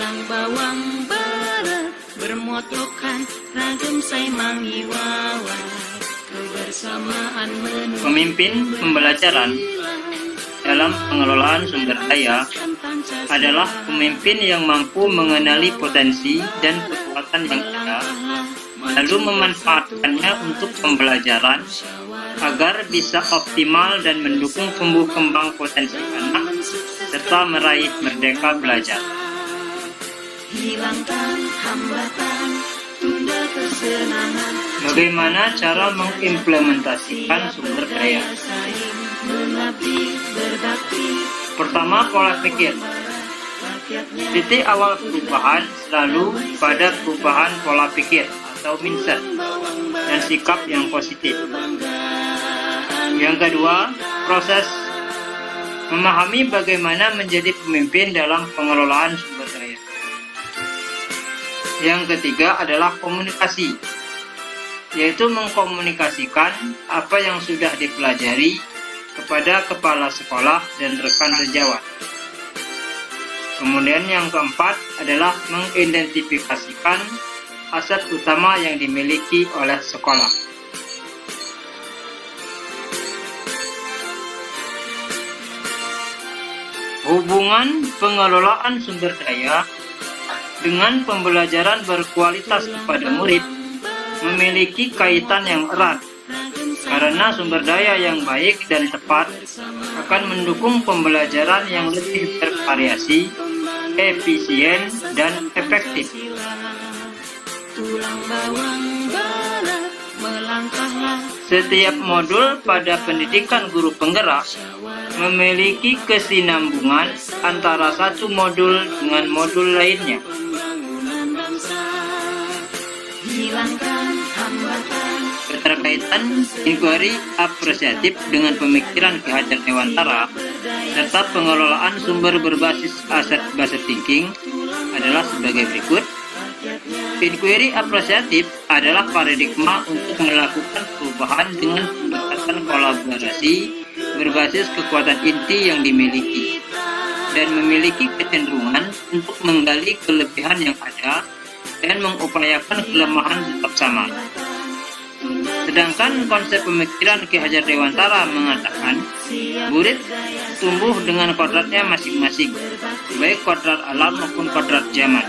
tulang bawang baret bermotokan ragam sai mangiwawa kebersamaan menurut Pemimpin pembelajaran dalam pengelolaan sumber daya adalah pemimpin yang mampu mengenali potensi dan kekuatan yang ada, lalu memanfaatkannya untuk pembelajaran agar bisa optimal dan mendukung tumbuh kembang potensi anak serta meraih merdeka belajar. hilangkan hambatan tunda kesenangan Bagaimana cara mengimplementasikan sumber daya? saling mengabdi berbakti Pertama, pola pikir. Titik awal perubahan selalu pada perubahan pola pikir atau mindset dan sikap yang positif. Yang kedua, proses memahami bagaimana menjadi pemimpin dalam pengelolaan sumber daya. Yang ketiga adalah komunikasi, yaitu mengkomunikasikan apa yang sudah dipelajari kepada kepala sekolah dan rekan sejawat. Kemudian yang keempat adalah mengidentifikasikan aset utama yang dimiliki oleh sekolah. Hubungan pengelolaan sumber daya dengan pembelajaran berkualitas kepada murid memiliki kaitan yang erat, karena sumber daya yang baik dan tepat akan mendukung pembelajaran yang lebih bervariasi, efisien, dan efektif. tulang bawang baret melangkahlah Setiap modul pada pendidikan guru penggerak memiliki kesinambungan antara satu modul dengan modul lainnya. pembangunan bangsa hilangkan hambatan Keterkaitan inquiry apresiatif dengan pemikiran Ki Hajar Dewantara serta pengelolaan sumber berbasis asset-based thinking adalah sebagai berikut. Inquiry apresiatif adalah paradigma untuk melakukan perubahan dengan pendekatan kolaborasi berbasis kekuatan inti yang dimiliki dan memiliki kecenderungan untuk menggali kelebihan yang ada dan mengupayakan kelemahan tetap sama. Sedangkan konsep pemikiran Ki Hajar Dewantara mengatakan murid tumbuh dengan kodratnya masing-masing, baik kodrat alam maupun kodrat zaman.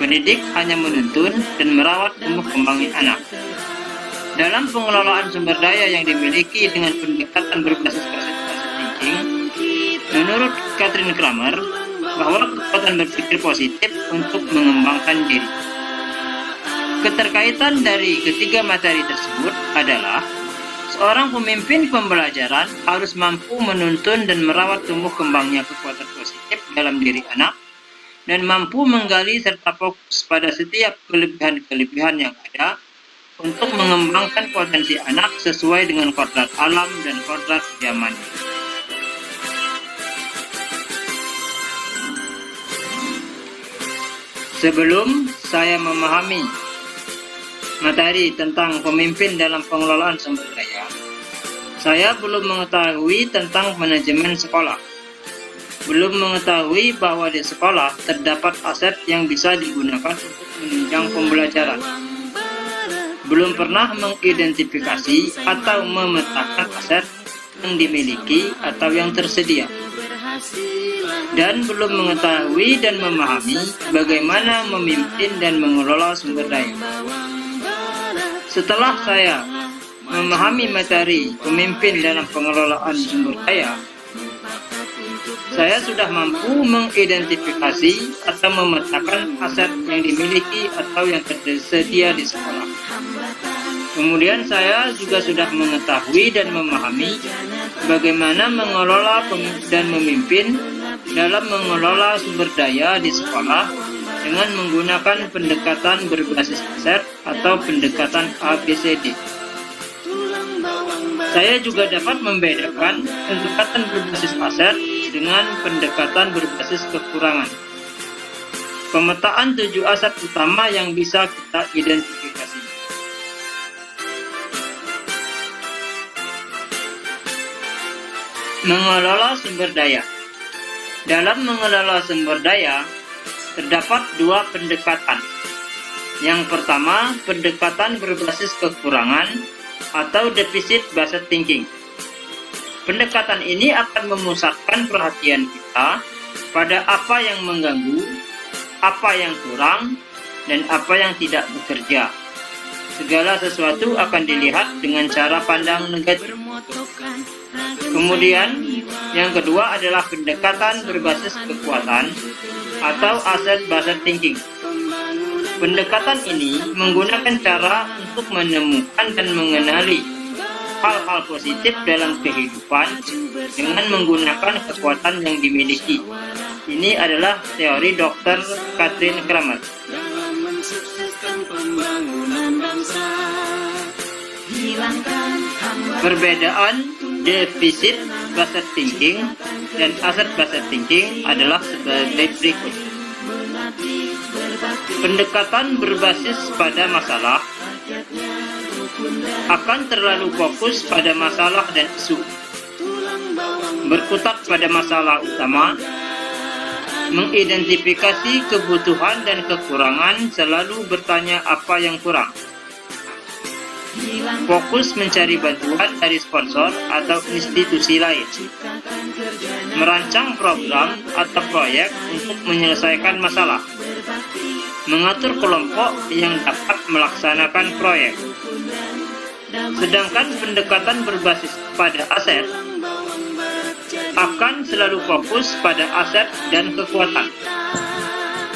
Pendidik hanya menuntun dan merawat tumbuh kembangnya anak. Dalam pengelolaan sumber daya yang dimiliki dengan pendekatan berbasis asset-based thinking, menurut Katrin Kramer, bahwa kekuatan berpikir positif untuk mengembangkan diri. Keterkaitan dari ketiga materi tersebut adalah seorang pemimpin pembelajaran harus mampu menuntun dan merawat tumbuh kembangnya kekuatan positif dalam diri anak dan mampu menggali serta fokus pada setiap kelebihan-kelebihan yang ada untuk mengembangkan potensi anak sesuai dengan kodrat alam dan kodrat zaman. Sebelum saya memahami materi tentang pemimpin dalam pengelolaan sumber daya, saya belum mengetahui tentang manajemen sekolah. Belum mengetahui bahwa di sekolah terdapat aset yang bisa digunakan untuk menunjang pembelajaran. Belum pernah mengidentifikasi atau memetakan aset yang dimiliki atau yang tersedia. Dan belum mengetahui dan memahami bagaimana memimpin dan mengelola sumber daya. Setelah saya memahami materi pemimpin dalam pengelolaan sumber daya, saya sudah mampu mengidentifikasi atau memetakan aset yang dimiliki atau yang tersedia di sekolah. Kemudian saya juga sudah mengetahui dan memahami bagaimana mengelola dan memimpin dalam mengelola sumber daya di sekolah dengan menggunakan pendekatan berbasis aset atau pendekatan ABCD. Saya juga dapat membedakan pendekatan berbasis aset dengan pendekatan berbasis kekurangan. Pemetaan 7 aset utama yang bisa kita identifikasi. Mengelola sumber daya. Dalam mengelola sumber daya, terdapat dua pendekatan. Yang pertama, pendekatan berbasis kekurangan atau deficit based thinking. Pendekatan ini akan memusatkan perhatian kita pada apa yang mengganggu, apa yang kurang, dan apa yang tidak bekerja. Segala sesuatu akan dilihat dengan cara pandang negatif. Kemudian, yang kedua adalah pendekatan berbasis kekuatan atau asset based thinking. Pendekatan ini menggunakan cara untuk menemukan dan mengenali hal-hal positif dalam kehidupan dengan menggunakan kekuatan yang dimiliki. Ini adalah teori Dr. Katrin Kramer. Perbedaan deficit based thinking dan asset based thinking adalah sebagai berikut. Pendekatan berbasis pada masalah akan terlalu fokus pada masalah dan isu, berkutat pada masalah utama, mengidentifikasi kebutuhan dan kekurangan, selalu bertanya apa yang kurang, fokus mencari bantuan dari sponsor atau institusi lain, merancang program atau proyek untuk menyelesaikan masalah, mengatur kelompok yang dapat melaksanakan proyek. Sedangkan pendekatan berbasis pada aset akan selalu fokus pada aset dan kekuatan,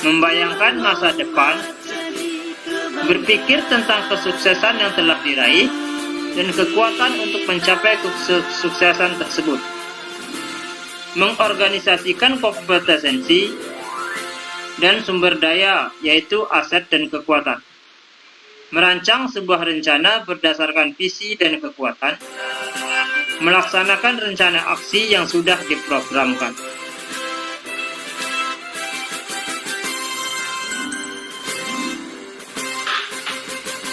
membayangkan masa depan, berpikir tentang kesuksesan yang telah diraih, dan kekuatan untuk mencapai kesuksesan tersebut, mengorganisasikan kompetensi dan sumber daya, yaitu aset dan kekuatan, merancang sebuah rencana berdasarkan visi dan kekuatan, melaksanakan rencana aksi yang sudah diprogramkan.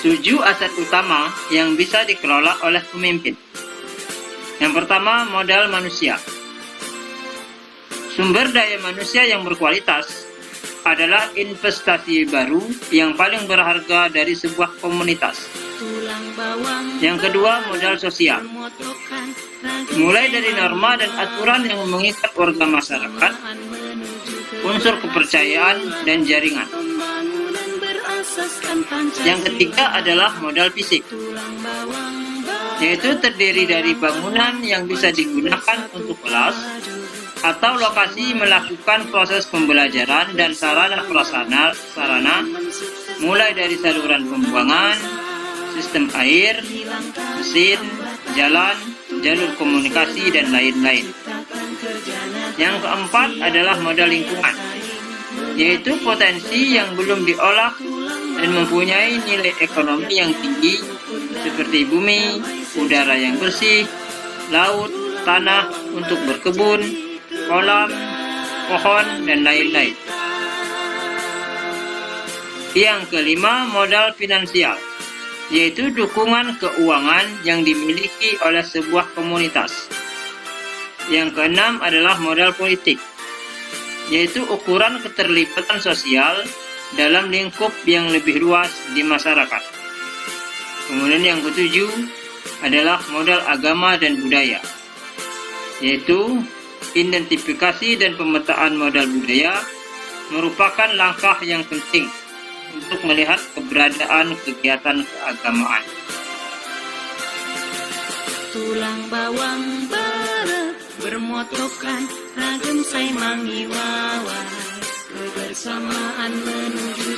Tujuh aset utama yang bisa dikelola oleh pemimpin. Yang pertama, modal manusia. Sumber daya manusia yang berkualitas adalah investasi baru yang paling berharga dari sebuah komunitas. Yang kedua, modal sosial. Mulai dari norma dan aturan yang mengikat warga masyarakat, unsur kepercayaan, dan jaringan. Yang ketiga adalah modal fisik, yaitu terdiri dari bangunan yang bisa digunakan untuk kelas atau lokasi melakukan proses pembelajaran dan sarana prasarana, mulai dari saluran pembuangan, sistem air, mesin, jalan, jalur komunikasi, dan lain-lain. Yang keempat adalah modal lingkungan, yaitu potensi yang belum diolah dan mempunyai nilai ekonomi yang tinggi seperti bumi, udara yang bersih, laut, tanah untuk berkebun, kolam, pohon, dan lain-lain. Yang kelima, modal finansial, yaitu dukungan keuangan yang dimiliki oleh sebuah komunitas. Yang keenam adalah modal politik, yaitu ukuran keterlibatan sosial dalam lingkup yang lebih luas di masyarakat. Kemudian yang ketujuh adalah modal agama dan budaya, yaitu identifikasi dan pemetaan modal budaya merupakan langkah yang penting untuk melihat keberadaan kegiatan keagamaan. Tulang bawang baret bermotokan ragam sai mangi wawa, kebersamaan menuju